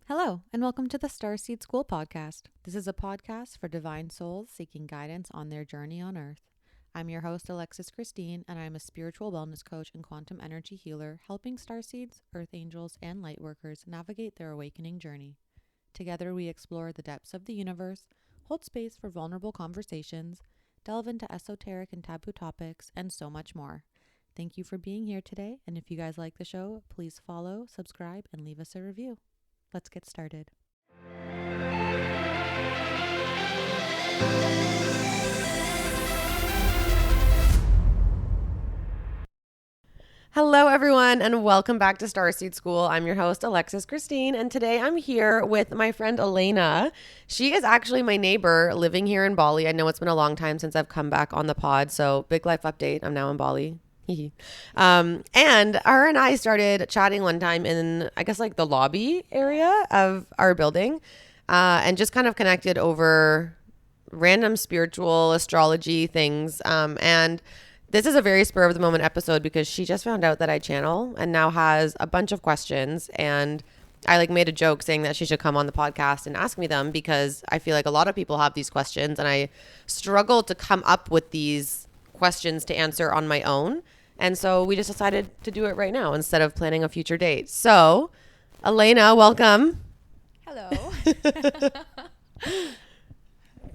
Hello, and welcome to the Starseed School podcast. This is a podcast for divine souls seeking guidance on their journey on Earth. I'm your host, Alexis Christine, and I'm a spiritual wellness coach and quantum energy healer, helping starseeds, earth angels, and light workers navigate their awakening journey. Together, we explore the depths of the universe, hold space for vulnerable conversations, delve into esoteric and taboo topics, and so much more. Thank you for being here today, and if you guys like the show, please follow, subscribe, and leave us a review. Let's get started. Hello, everyone, and welcome back to Starseed School. I'm your host, Alexis Christine, and today I'm here with my friend Aleyna. She is actually my neighbor living here in Bali. I know it's been a long time since I've come back on the pod, so big life update. I'm now in Bali. And her and I started chatting one time in, I guess, like the lobby area of our building, and just kind of connected over random spiritual astrology things. And this is a very spur of the moment episode because she just found out that I channel and now has a bunch of questions. And I made a joke saying that she should come on the podcast and ask me them because I feel like a lot of people have these questions and I struggle to come up with these questions to answer on my own. And so we just decided to do it right now instead of planning a future date. So, Aleyna, welcome. Hello. Do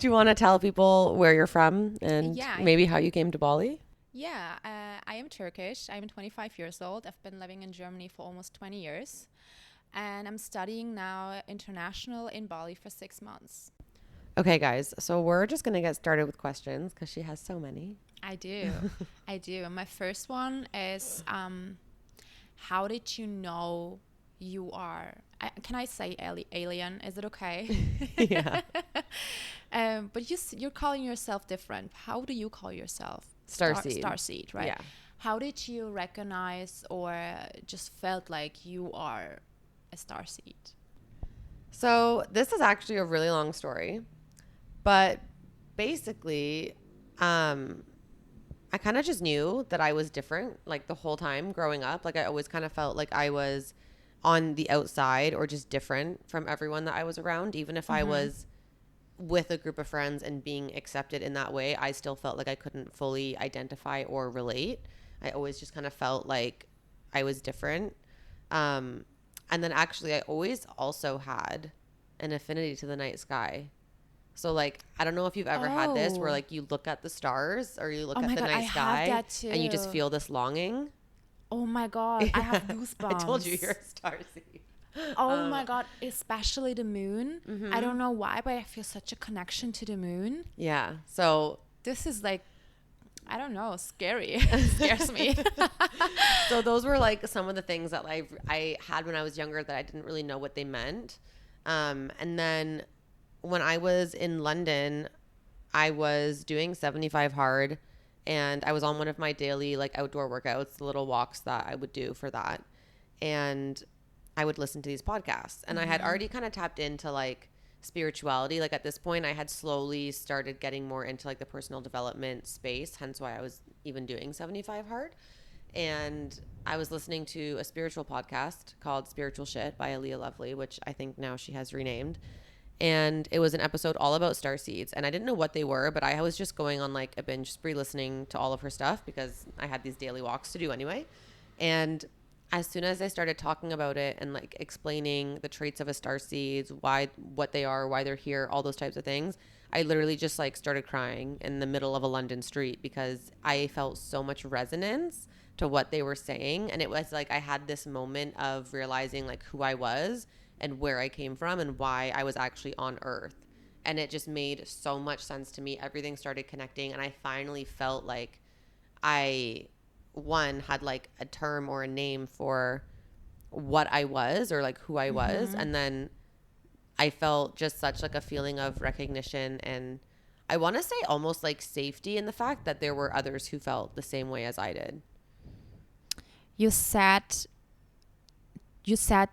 you want to tell people where you're from and Yeah. maybe how you came to Bali? Yeah, I am Turkish. I'm 25 years old. I've been living in Germany for almost 20 years. And I'm studying now international in Bali for 6 months. Okay, guys. So we're just going to get started with questions because she has so many. I do. I do. And my first one is how did you know you are... can I say alien? Is it okay? Yeah. But you're calling yourself different. How do you call yourself? Starseed. Starseed, right? Yeah. How did you recognize or just felt like you are a starseed? So this is actually a really long story, but basically, I kind of just knew that I was different like the whole time growing up. Like I always kind of felt like I was on the outside or just different from everyone that I was around. Even if I was with a group of friends and being accepted in that way, I still felt like I couldn't fully identify or relate. I always just kind of felt like I was different. And then actually I always also had an affinity to the night sky. So I don't know if you've ever had this where you look at the stars or you look at the night sky and you just feel this longing. Oh my God, I have goosebumps. I told you you're a starseed. Oh my God, especially the moon. I don't know why, but I feel such a connection to the moon. Yeah. So this is I don't know, scary. It scares me. So those were some of the things that I had when I was younger that I didn't really know what they meant. And then when I was in London, I was doing 75 hard and I was on one of my daily outdoor workouts, the little walks that I would do for that. And I would listen to these podcasts and I had already kind of tapped into spirituality. At this point I had slowly started getting more into the personal development space, hence why I was even doing 75 hard. And I was listening to a spiritual podcast called Spiritual Shit by Aaliyah Lovely, which I think now she has renamed. And it was an episode all about starseeds. And I didn't know what they were, but I was just going on a binge spree listening to all of her stuff because I had these daily walks to do anyway. And as soon as I started talking about it and explaining the traits of a starseed, what they are, why they're here, all those types of things, I literally just started crying in the middle of a London street because I felt so much resonance to what they were saying. And it was I had this moment of realizing who I was and where I came from and why I was actually on Earth. And it just made so much sense to me. Everything started connecting and I finally felt like I had a term or a name for what I was or who I was. And then I felt just such a feeling of recognition and I want to say almost safety in the fact that there were others who felt the same way as I did. You said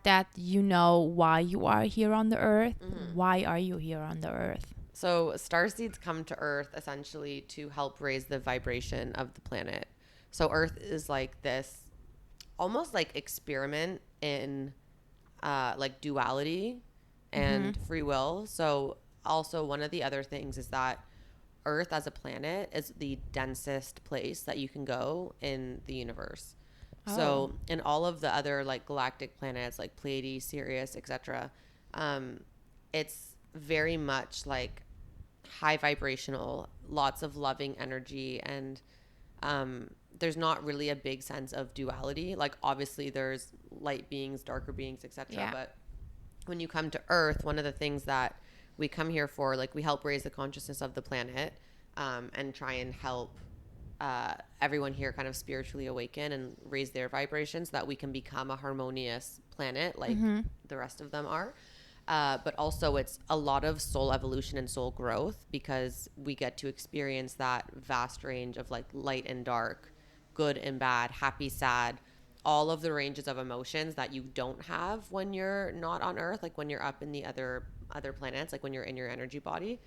that you know why you are here on the earth. Why are you here on the earth? So starseeds come to Earth essentially to help raise the vibration of the planet. So Earth is this almost experiment in duality and free will. So also one of the other things is that Earth as a planet is the densest place that you can go in the universe. So in all of the other like galactic planets like Pleiades, Sirius, etc., it's very much like high vibrational, lots of loving energy, and there's not really a big sense of duality. Like obviously there's light beings, darker beings, etc. But when you come to Earth, one of the things that we come here for, like we help raise the consciousness of the planet, and try and help everyone here kind of spiritually awaken and raise their vibrations so that we can become a harmonious planet like the rest of them are. But also it's a lot of soul evolution and soul growth, because we get to experience that vast range of like light and dark, good and bad, happy, sad, all of the ranges of emotions that you don't have when you're not on Earth, like when you're up in the other planets, like when you're in your energy body.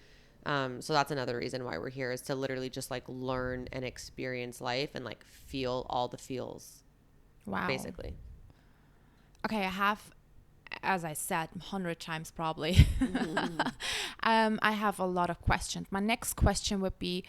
So that's another reason why we're here, is to literally just like learn and experience life and like feel all the feels. Wow. Basically. Okay, I have, as I said 100 times probably, I have a lot of questions. My next question would be,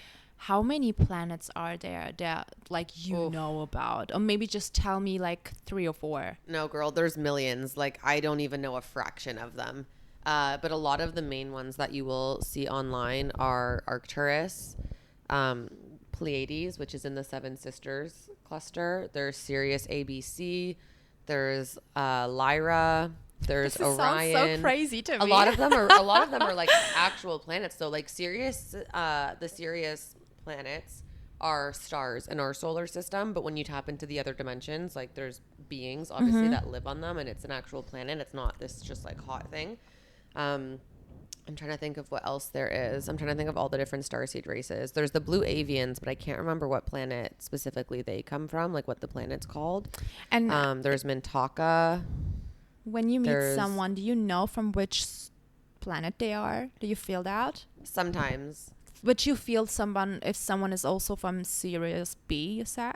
how many planets are there that like you know about? Or maybe just tell me like 3 or 4. No, girl, there's millions. Like I don't even know a fraction of them. But a lot of the main ones that you will see online are Arcturus, Pleiades, which is in the Seven Sisters cluster. There's Sirius ABC. There's Lyra. There's This Orion. sounds so crazy to me. A lot of them are like actual planets. So like Sirius, the Sirius planets are stars in our solar system, but when you tap into the other dimensions, like there's beings obviously that live on them, and it's an actual planet. It's not this just like hot thing. I'm trying to think of what else there is. I'm trying to think of all the different starseed races. There's the blue avians, but I can't remember what planet specifically they come from, like what the planet's called. And there's Mintaka. when you meet someone, do you know from which planet they are? Do you feel that? Sometimes. Would you feel if someone is also from Sirius B, you said?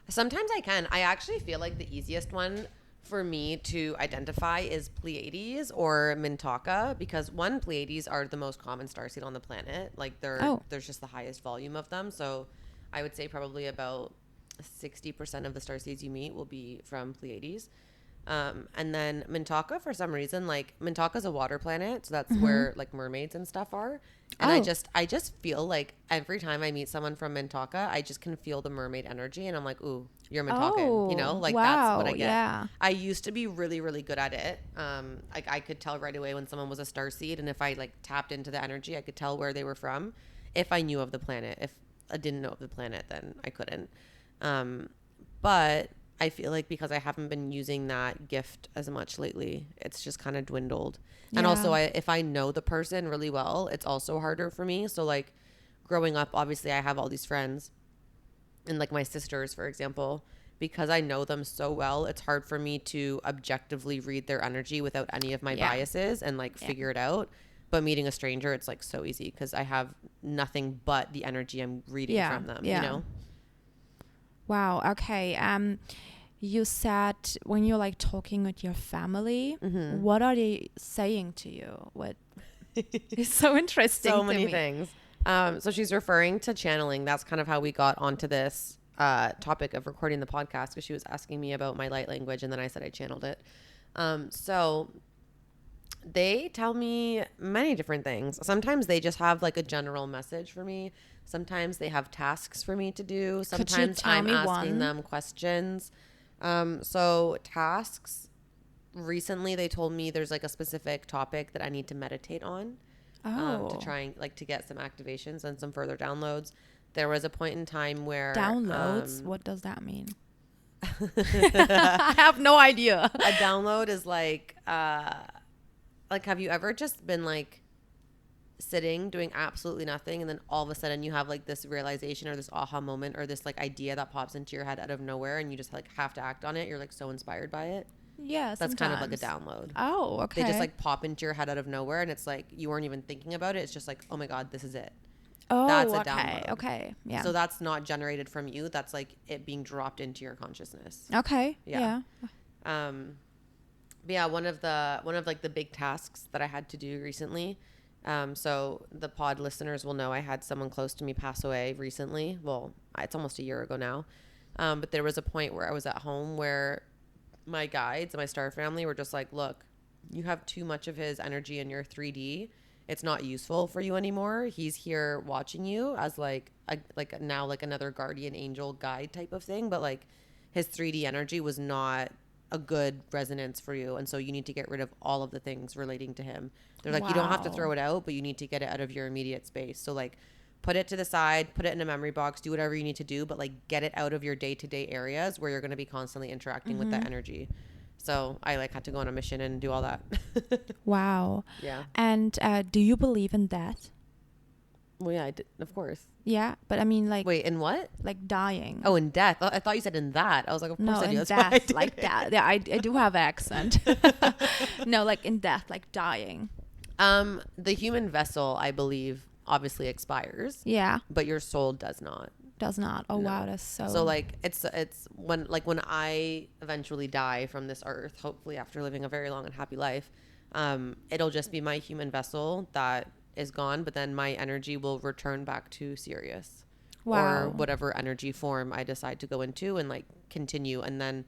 Sometimes I can. I actually feel like the easiest one for me to identify is Pleiades or Mintaka, because one, Pleiades are the most common starseed on the planet. Like there's just the highest volume of them. So I would say probably about 60% of the starseeds you meet will be from Pleiades. And then Mintaka, for some reason, like Mintaka's a water planet, so that's where like mermaids and stuff are. And I just feel like every time I meet someone from Mintaka, I just can feel the mermaid energy, and I'm like, ooh, you're Mintakan, you know, like that's what I get. Yeah. I used to be really, really good at it. Like I could tell right away when someone was a starseed, and if I like tapped into the energy, I could tell where they were from. If I knew of the planet, if I didn't know of the planet, then I couldn't. But I feel like because I haven't been using that gift as much lately, it's just kind of dwindled. Yeah. And also if I know the person really well, it's also harder for me. So like growing up, obviously I have all these friends, and like my sisters, for example, because I know them so well, it's hard for me to objectively read their energy without any of my biases and like figure it out. But meeting a stranger, it's like so easy because I have nothing but the energy I'm reading from them, you know? Wow. Okay. You said when you're like talking with your family, what are they saying to you? What is so interesting? So many things. So she's referring to channeling. That's kind of how we got onto this topic of recording the podcast, because she was asking me about my light language, and then I said I channeled it. So they tell me many different things. Sometimes they just have like a general message for me. Sometimes they have tasks for me to do. Sometimes I'm asking them questions. So tasks, recently they told me there's like a specific topic that I need to meditate on, to try and like to get some activations and some further downloads. There was a point in time where downloads, what does that mean? I have no idea. A download is like have you ever just been like sitting doing absolutely nothing, and then all of a sudden you have like this realization or this aha moment or this like idea that pops into your head out of nowhere, and you just like have to act on it? You're like so inspired by it. Yeah, that's kind of like a download. Oh, okay. They just like pop into your head out of nowhere, and it's like you weren't even thinking about it. It's just like, oh my god, this is it. Oh, that's a okay. download. Okay. Yeah. So that's not generated from you. That's like it being dropped into your consciousness. Okay. Yeah. But yeah, one of like the big tasks that I had to do recently. So the pod listeners will know I had someone close to me pass away recently. Well, it's almost a year ago now. But there was a point where I was at home where my guides and my star family were just like, look, you have too much of his energy in your 3D. It's not useful for you anymore. He's here watching you as like now like another guardian angel guide type of thing. But like his 3D energy was not a good resonance for you. And so you need to get rid of all of the things relating to him. They're like, you don't have to throw it out, but you need to get it out of your immediate space. So like put it to the side, put it in a memory box, do whatever you need to do, but like get it out of your day-to-day areas where you're going to be constantly interacting with that energy. So I like had to go on a mission and do all that. Wow. Yeah. And do you believe in death? Well, yeah, I did, of course. Yeah, but I mean, like, wait, in what? like dying. Oh, in death. I thought you said in that. I was like, of course No, I do. in That's why I death, did like it. that. Yeah, I do have accent. No, like in death, like dying. The human vessel, I believe, obviously expires. Yeah, But your soul does not. does not. Oh No. wow, that's so. So like it's when I eventually die from this earth, hopefully after living a very long and happy life, it'll just be my human vessel that is gone, but then my energy will return back to Sirius. Wow. Or whatever energy form I decide to go into and like continue. And then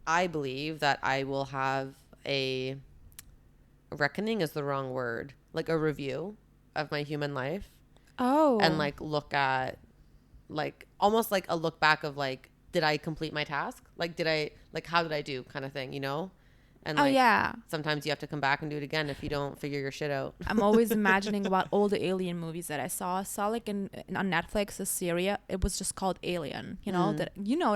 I believe that I will have a reckoning is the wrong word, like a review of my human life. Oh. And like look at like almost like a look back of like, did I complete my task? Like, how did I do kind of thing, you know? And Oh like, yeah. sometimes you have to come back and do it again if you don't figure your shit out. I'm always imagining about all the alien movies that I saw. I saw like on Netflix a series. It was just called Alien. You know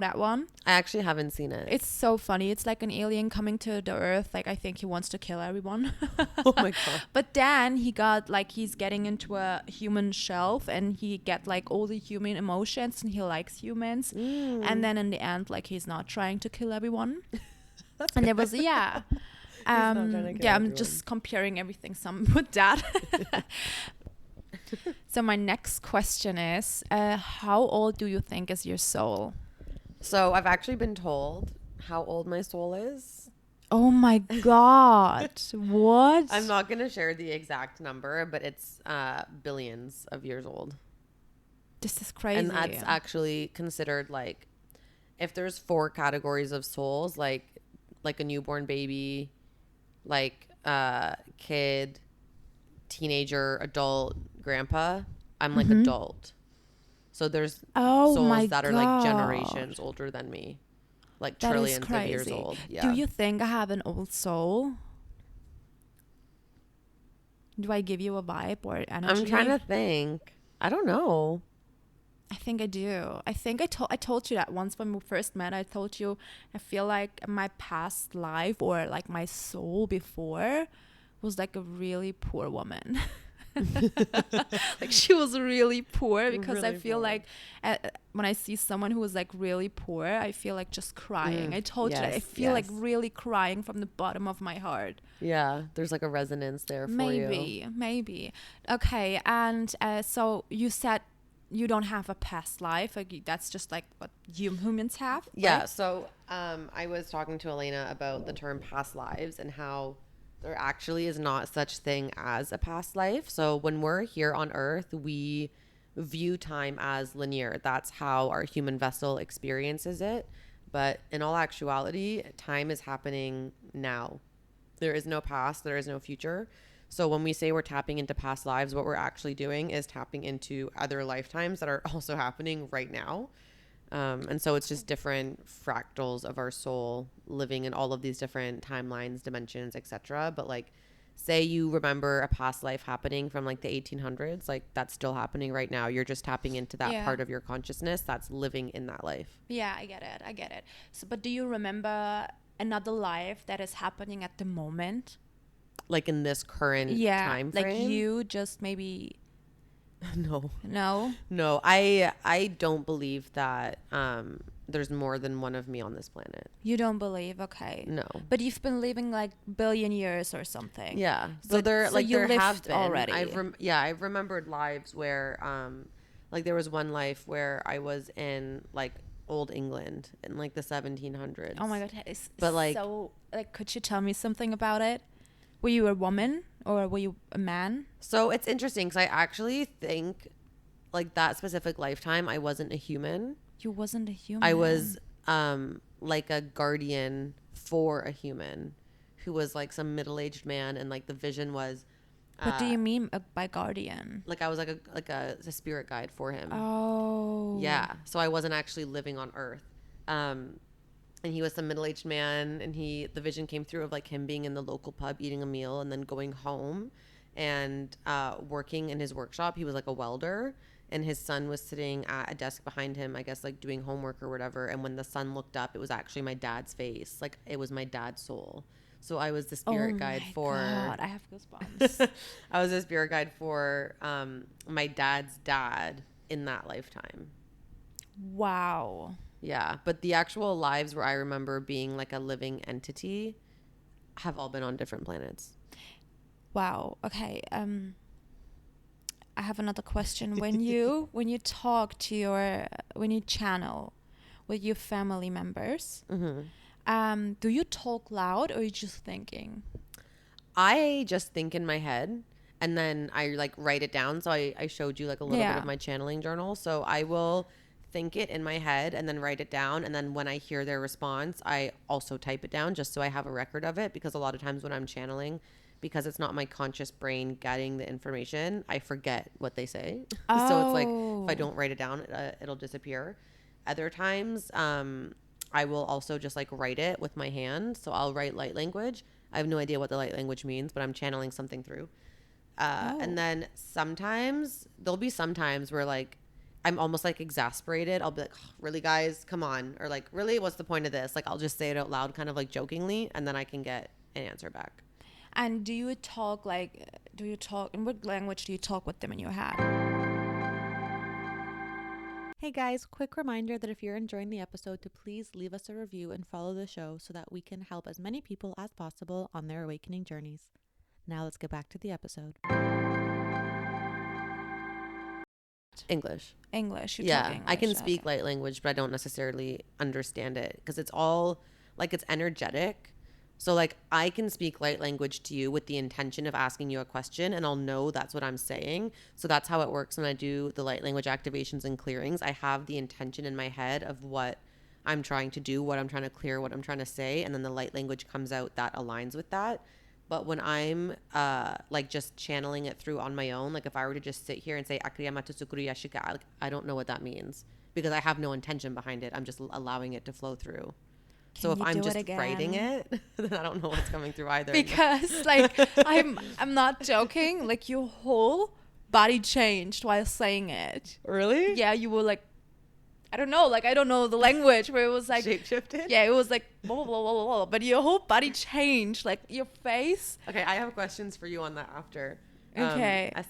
that one. I actually haven't seen it. It's so funny. It's like an alien coming to the Earth. Like I think he wants to kill everyone. Oh my God. But then he's getting into a human shelf and he get like all the human emotions and he likes humans. And then in the end, like he's not trying to kill everyone. And there was I'm everyone. just comparing everything some with that. So my next question is, how old do you think is your soul? So I've actually been told how old my soul is. Oh my God. What? I'm not going to share the exact number, but it's billions of years old. This is crazy. And that's actually considered like, if there's 4 categories of souls, like a newborn baby, like kid, teenager, adult, grandpa, I'm like adult. So there's souls that are like generations older than me, like that trillions of years old. Yeah. Do you think I have an old soul? Do I give you a vibe or energy? I'm trying to think. I don't know. I think I do. I think I told you that once when we first met. I told you I feel like my past life or like my soul before was like a really poor woman. Like she was really poor because Really I feel poor. like when I see someone who is like really poor, I feel like just crying. I told you that I yes, feel like yes. really crying from the bottom of my heart. Yeah, there's like a resonance there for you. Maybe. Okay, and so you said you don't have a past life. Like that's just like what humans have. Yeah. Right? So I was talking to Aleyna about the term past lives and how there actually is not such thing as a past life. So when we're here on Earth, we view time as linear. That's how our human vessel experiences it. But in all actuality, time is happening now. There is no past. There is no future. So when we say we're tapping into past lives, what we're actually doing is tapping into other lifetimes that are also happening right now. And so it's just different fractals of our soul living in all of these different timelines, dimensions, etc. But like, say you remember a past life happening from like the 1800s, like that's still happening right now. You're just tapping into that part of your consciousness that's living in that life. Yeah, I get it. So, but do you remember another life that is happening at the moment? Like in this current time frame? Like you just maybe No. I don't believe that there's more than one of me on this planet. You don't believe, okay. No. But you've been living like billion years or something. Yeah. So But- there so like you there lived have been already. I've remembered lives where like there was one life where I was in like old England in like the 1700s. Oh my God. It's But, like- so, like, could you tell me something about it? Were you a woman or were you a man? So it's interesting because I actually think like that specific lifetime, I wasn't a human. You wasn't a human. I was like a guardian for a human who was like some middle-aged man, and like the vision was What do you mean by guardian? like I was like a spirit guide for him. Oh. Yeah. So I wasn't actually living on Earth. And he was some middle-aged man, and the vision came through of like him being in the local pub eating a meal and then going home and working in his workshop. He was like a welder, and his son was sitting at a desk behind him, I guess like doing homework or whatever. And when the son looked up, it was actually my dad's face. Like it was my dad's soul. So I was the spirit guide for. God, I have goosebumps. I was a spirit guide for my dad's dad in that lifetime. Wow. Yeah, but the actual lives where I remember being like a living entity have all been on different planets. Wow. Okay. I have another question. When you talk to when you channel with your family members, do you talk loud or are you just thinking? I just think in my head, and then I like write it down. So I showed you like a little bit of my channeling journal. So I will think it in my head and then write it down, and then when I hear their response, I also type it down just so I have a record of it, because a lot of times when I'm channeling, because it's not my conscious brain getting the information, I forget what they say. So it's like if I don't write it down, it'll disappear. Other times I will also just like write it with my hand. So I'll write light language. I have no idea what the light language means, but I'm channeling something through. And then sometimes there'll be some times where like I'm almost like exasperated. I'll be like, oh, really and come on. Or like, really, what's the point of this? Like, I'll just say it out loud, kind of like jokingly, and then I can get an answer back. And do you talk, in what language do you talk with them in your head? Hey guys, quick reminder that if you're enjoying the episode, to please leave us a review and follow the show so that we can help as many people as possible on their awakening journeys. Now let's get back to the episode. English. Yeah, I can speak light language, but I don't necessarily understand it because it's all like it's energetic. So like I can speak light language to you with the intention of asking you a question, and I'll know that's what I'm saying. So that's how it works when I do the light language activations and clearings. I have the intention in my head of what I'm trying to do, what I'm trying to clear, what I'm trying to say, and then the light language comes out that aligns with that. But when I'm like just channeling it through on my own, like if I were to just sit here and say I don't know what that means because I have no intention behind it. I'm just allowing it to flow through. So if I'm just writing it, then I don't know what's coming through either. Because like I'm not joking. Like your whole body changed while saying it. Really? Yeah, you were like, I don't know the language where it was like shape-shifted. Yeah, it was like blah, blah, blah, blah, blah, but your whole body changed, like your face. Okay, I have questions for you on that after. Okay. I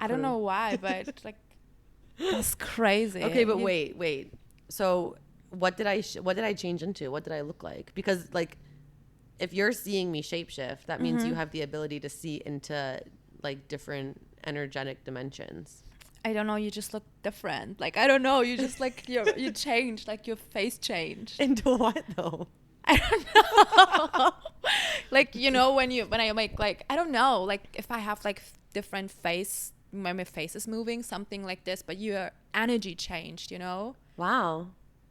don't know why, but like that's crazy. Okay, but wait. So what did I change into? What did I look like? Because like if you're seeing me shapeshift, that means you have the ability to see into like different energetic dimensions. I don't know, you just look different. Like I don't know, you just like you changed, like your face changed. Into what though? I don't know. Like, you know, when I make like, I don't know, like if I have like different face, when my face is moving, something like this, but your energy changed, you know? Wow.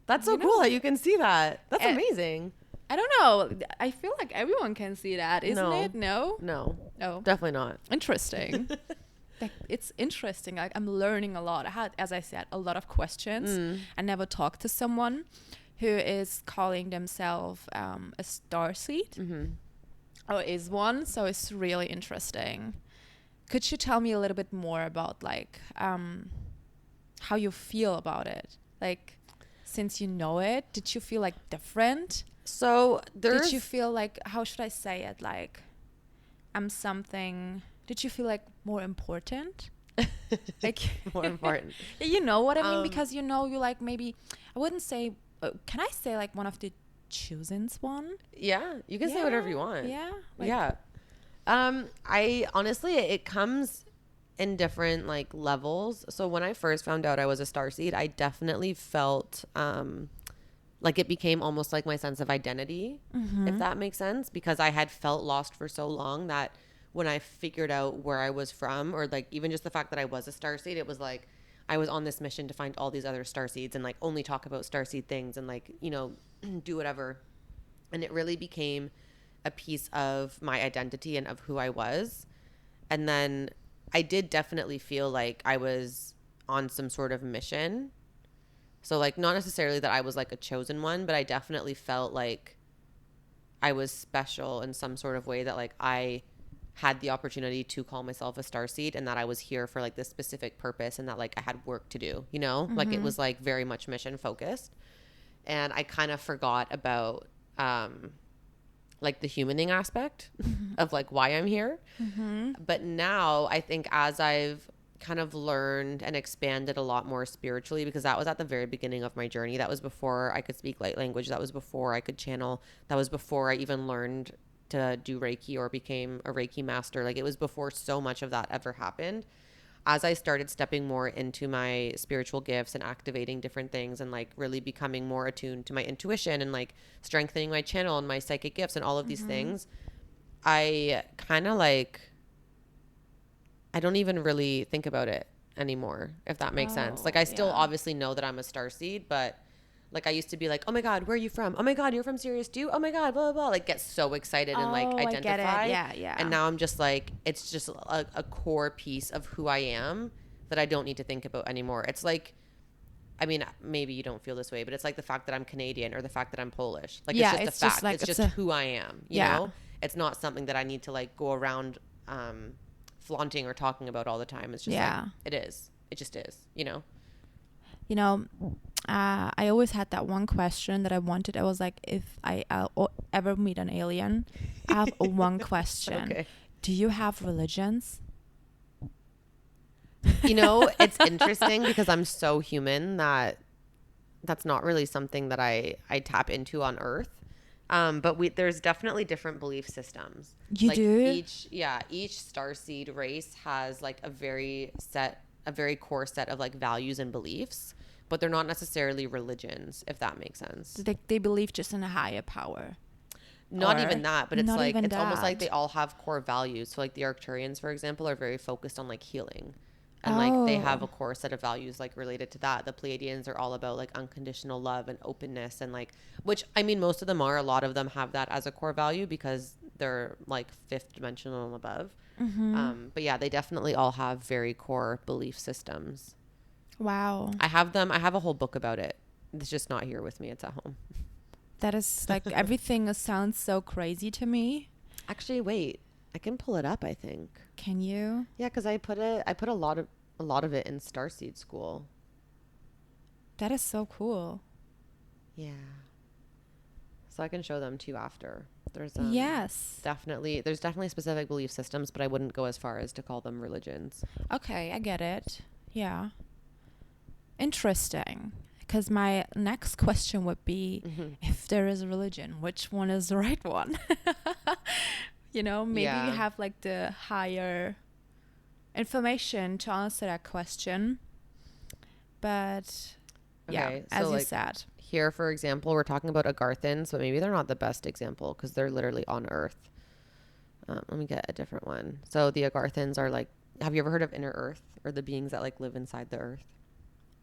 That's so cool that you can see that. That's amazing. I don't know. I feel like everyone can see that, isn't it? No? No. Oh. Definitely not. Interesting. Like, it's interesting. Like, I'm learning a lot. I had, as I said, a lot of questions. I never talked to someone who is calling themselves a starseed or is one. So it's really interesting. Could you tell me a little bit more about like how you feel about it? Like, since you know it, did you feel like different? So did you feel like, how should I say it? Like, I'm something. Did you feel like more important? Like more important. You know what I mean? Because you know, you like maybe, I wouldn't say, can I say like one of the chosen one? Yeah, you can say whatever you want. Yeah. Like, yeah. I honestly, it comes in different like levels. So when I first found out I was a starseed, I definitely felt like it became almost like my sense of identity, if that makes sense, because I had felt lost for so long that when I figured out where I was from, or like even just the fact that I was a starseed, it was like I was on this mission to find all these other starseeds and like only talk about starseed things and like, you know, do whatever. And it really became a piece of my identity and of who I was. And then I did definitely feel like I was on some sort of mission. So like not necessarily that I was like a chosen one, but I definitely felt like I was special in some sort of way, that like I had the opportunity to call myself a starseed and that I was here for like this specific purpose and that like I had work to do, you know, like it was like very much mission focused. And I kind of forgot about like the humaning aspect of like why I'm here. But now I think as I've kind of learned and expanded a lot more spiritually, because that was at the very beginning of my journey. That was before I could speak light language. That was before I could channel. That was before I even learned to do Reiki or became a Reiki master. Like it was before so much of that ever happened. As I started stepping more into my spiritual gifts and activating different things and like really becoming more attuned to my intuition and like strengthening my channel and my psychic gifts and all of these things, I kind of like, I don't even really think about it anymore, if that makes sense. Like I still obviously know that I'm a starseed, but like I used to be like, oh my God, where are you from? Oh my God, you're from Sirius too? Oh my God, blah, blah, blah. Like get so excited and like identify. I get it. Yeah. And now I'm just like, it's just a core piece of who I am that I don't need to think about anymore. It's like, I mean, maybe you don't feel this way, but it's like the fact that I'm Canadian or the fact that I'm Polish. Like it's just a fact. Like, it's just who I am, you know? It's not something that I need to like go around flaunting or talking about all the time. It's just like, it is. It just is, you know? You know, I always had that one question that I wanted. I was like, if I ever meet an alien, I have one question. Okay. Do you have religions? You know, it's interesting because I'm so human that that's not really something that I tap into on Earth. But there's definitely different belief systems. You like do? Each starseed race has like a very core set of like values and beliefs, but they're not necessarily religions, if that makes sense. They believe just in a higher power. Not even that, but it's like it's almost like that. they all have core values. So like the Arcturians, for example, are very focused on like healing. And like they have a core set of values like related to that. The Pleiadians are all about like unconditional love and openness and like, which I mean, most of them are, a lot of them have that as a core value because they're like fifth dimensional and above. But yeah, they definitely all have very core belief systems. Wow. I have a whole book about it. It's just not here with me. It's at home. That is like everything sounds so crazy to me. Actually, wait. I can pull it up, I think. Can you? Yeah, because I put a lot of it in Starseed School. That is so cool. Yeah. So I can show them to you after. There's definitely specific belief systems, but I wouldn't go as far as to call them religions. Okay, I get it. Yeah. Interesting. Because my next question would be, if there is a religion, which one is the right one? You know, maybe you have like the higher information to answer that question. But okay, as so you like said. Here, for example, we're talking about Agarthans, but maybe they're not the best example because they're literally on Earth. Let me get a different one. So the Agarthans are like, have you ever heard of Inner Earth, or the beings that like live inside the Earth?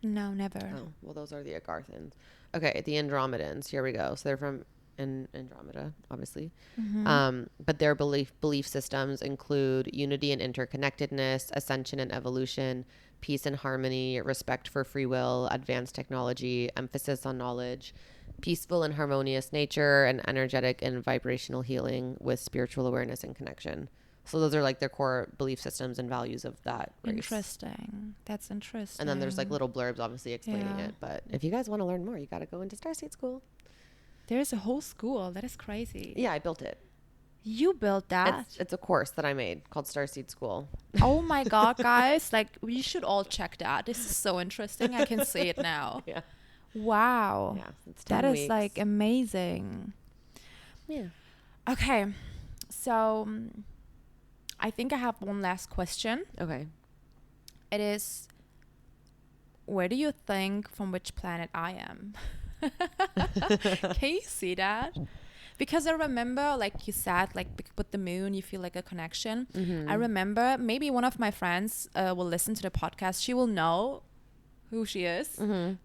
No, never. Oh, well, those are the Agarthans. Okay, the Andromedans. Here we go. So they're from Andromeda, obviously. But their belief systems include unity and interconnectedness, ascension and evolution, peace and harmony, respect for free will, advanced technology, emphasis on knowledge, peaceful and harmonious nature, and energetic and vibrational healing with spiritual awareness and connection. So those are like their core belief systems and values of that race. Interesting. That's interesting. And then there's like little blurbs obviously explaining it. But if you guys want to learn more, you got to go into Starseed School. There's a whole school. That is crazy. Yeah, I built it. You built that? It's a course that I made called Starseed School. Oh my God, guys. Like, we should all check that. This is so interesting. I can see it now. Yeah. Wow. Yeah, it's 10 that weeks. Is like amazing. Yeah. Okay. So I think I have one last question. Okay. it is, where do you think from which planet I am? Can you see that? Because I remember, like you said, like with the moon, you feel like a connection. I remember maybe one of my friends will listen to the podcast. She will know who she is,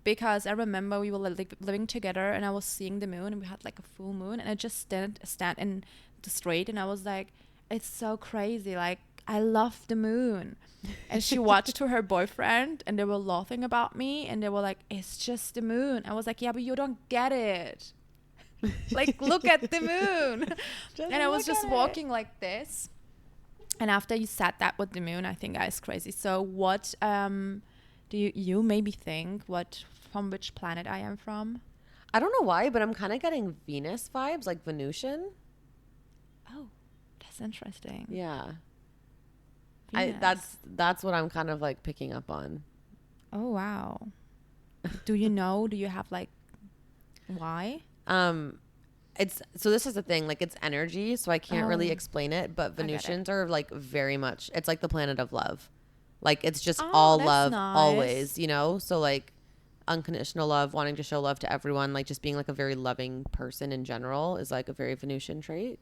because I remember we were like living together, and I was seeing the moon, and we had like a full moon, and I just stand in the street, and I was like, it's so crazy. Like, I love the moon. And she watched to her boyfriend, and they were laughing about me, and they were like, it's just the moon. I was like, yeah, but you don't get it. Like, look at the moon. And I was just walking like this. And after you said that with the moon, I think I was crazy. So what do you maybe think from which planet I am from? I don't know why, but I'm kind of getting Venus vibes, like Venusian. Oh, that's interesting. Yeah. Venus. That's what I'm kind of like picking up on. Oh, wow. Do you have like, why? It's, so this is the thing, like, it's energy, so I can't really explain it, but Venusians are like very much, it's like the planet of love. Like, it's just all love, always, you know? So like unconditional love, wanting to show love to everyone, like just being like a very loving person in general is like a very Venusian trait.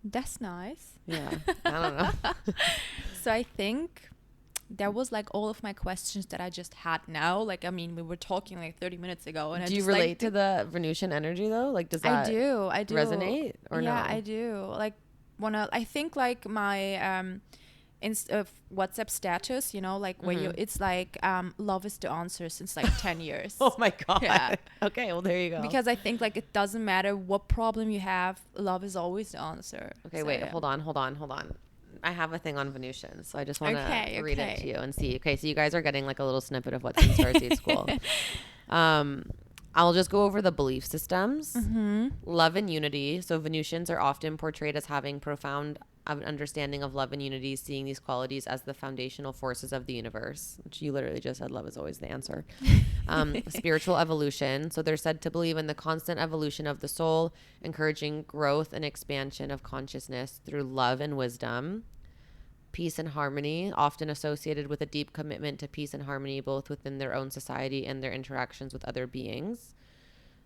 That's nice. Yeah. I don't know. So I think that was like all of my questions that I just had now. Like, I mean, we were talking like 30 minutes ago. And do you relate to the Venusian energy though? Like, does that I do resonate or no? Yeah, I do. Like, I think like my WhatsApp status, you know, like where it's like love is the answer since like 10 years. Oh my God. Yeah. Okay, well, there you go. Because I think like it doesn't matter what problem you have, love is always the answer. Okay, wait, hold on. I have a thing on Venusian, so I just want to read it to you and see. Okay, so you guys are getting like a little snippet of what's in Starseed School. I'll just go over the belief systems. Love and unity. So Venusians are often portrayed as having profound understanding of love and unity, seeing these qualities as the foundational forces of the universe, which you literally just said love is always the answer. Spiritual evolution. So they're said to believe in the constant evolution of the soul, encouraging growth and expansion of consciousness through love and wisdom. Peace and harmony, often associated with a deep commitment to peace and harmony, both within their own society and their interactions with other beings.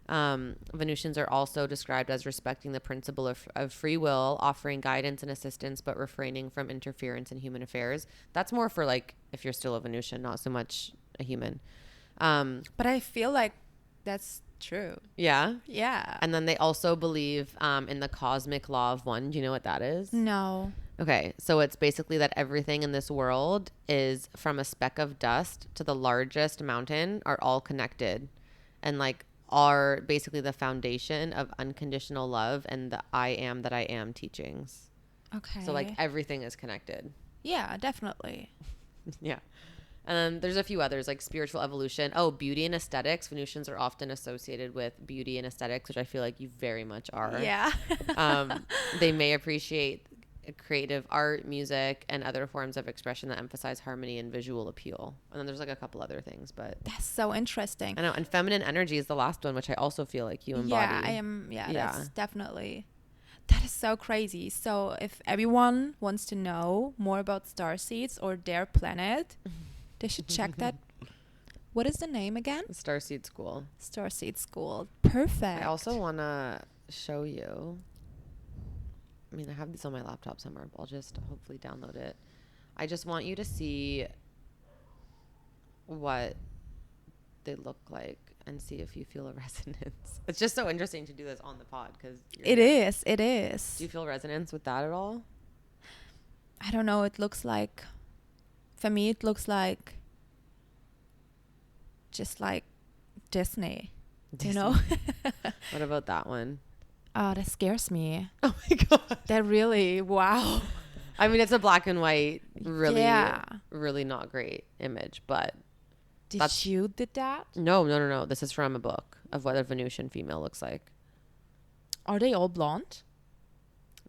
Venusians are also described as respecting the principle of free will, offering guidance and assistance, but refraining from interference in human affairs. That's more for like if you're still a Venusian, not so much a human. But I feel like that's true. Yeah? Yeah. And then they also believe in the cosmic law of one. Do you know what that is? No. Okay, so it's basically that everything in this world is from a speck of dust to the largest mountain are all connected and like are basically the foundation of unconditional love and the I am that I am teachings. Okay. So like everything is connected. Yeah, definitely. Yeah. And then there's a few others like spiritual evolution. Oh, beauty and aesthetics. Venusians are often associated with beauty and aesthetics, which I feel like you very much are. Yeah. They may appreciate creative art, music, and other forms of expression that emphasize harmony and visual appeal. And then there's like a couple other things, but that's so interesting. I know. And feminine energy is the last one, which I also feel like you embody. Yeah, I am. Yeah, that's definitely. That is so crazy. So if everyone wants to know more about starseeds or their planet, they should check that. What is the name again? Starseed School. Starseed School. Perfect. I also want to show you. I mean, I have this on my laptop somewhere, but I'll just hopefully download it. I just want you to see what they look like and see if you feel a resonance. It's just so interesting to do this on the pod because it is. Do you feel resonance with that at all? I don't know. It looks like, for me, it looks like just like Disney. You know? What about that one? Oh, that scares me. Oh my God. That really, wow. I mean, it's a black and white, really not great image, but. Did you did that? No. This is from a book of what a Venusian female looks like. Are they all blonde?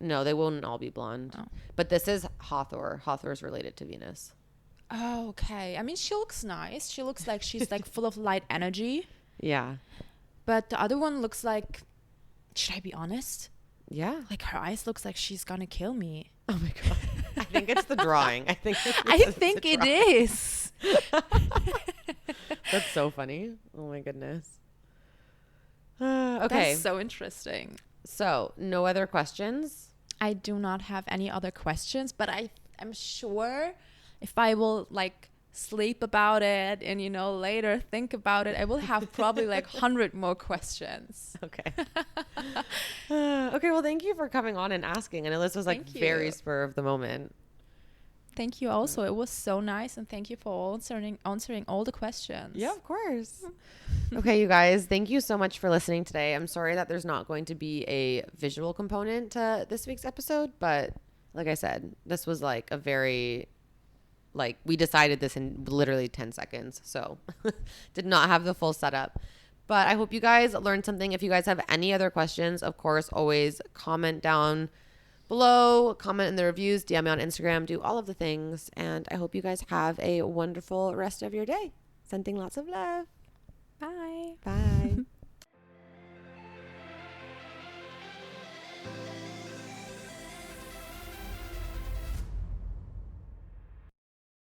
No, they won't all be blonde. Oh. But this is Hathor. Hathor is related to Venus. Oh, okay. I mean, she looks nice. She looks like she's like full of light energy. Yeah. But the other one looks like, should I be honest? Yeah. Like her eyes looks like she's gonna kill me. Oh my God. I think it's the drawing. I think it is. That's so funny. Oh my goodness. Okay. That's so interesting. So, no other questions? I do not have any other questions, but I'm sure if I will like sleep about it and, you know, later think about it, I will have probably like 100 more questions. Okay. Okay. Well, thank you for coming on and asking. I know this was like very spur of the moment. Thank you also. It was so nice. And thank you for answering all the questions. Yeah, of course. Okay, you guys, thank you so much for listening today. I'm sorry that there's not going to be a visual component to this week's episode, but like I said, this was like a very, like, we decided this in literally 10 seconds. So did not have the full setup. But I hope you guys learned something. If you guys have any other questions, of course, always comment down below, comment in the reviews, DM me on Instagram, do all of the things. And I hope you guys have a wonderful rest of your day. Sending lots of love. Bye. Bye.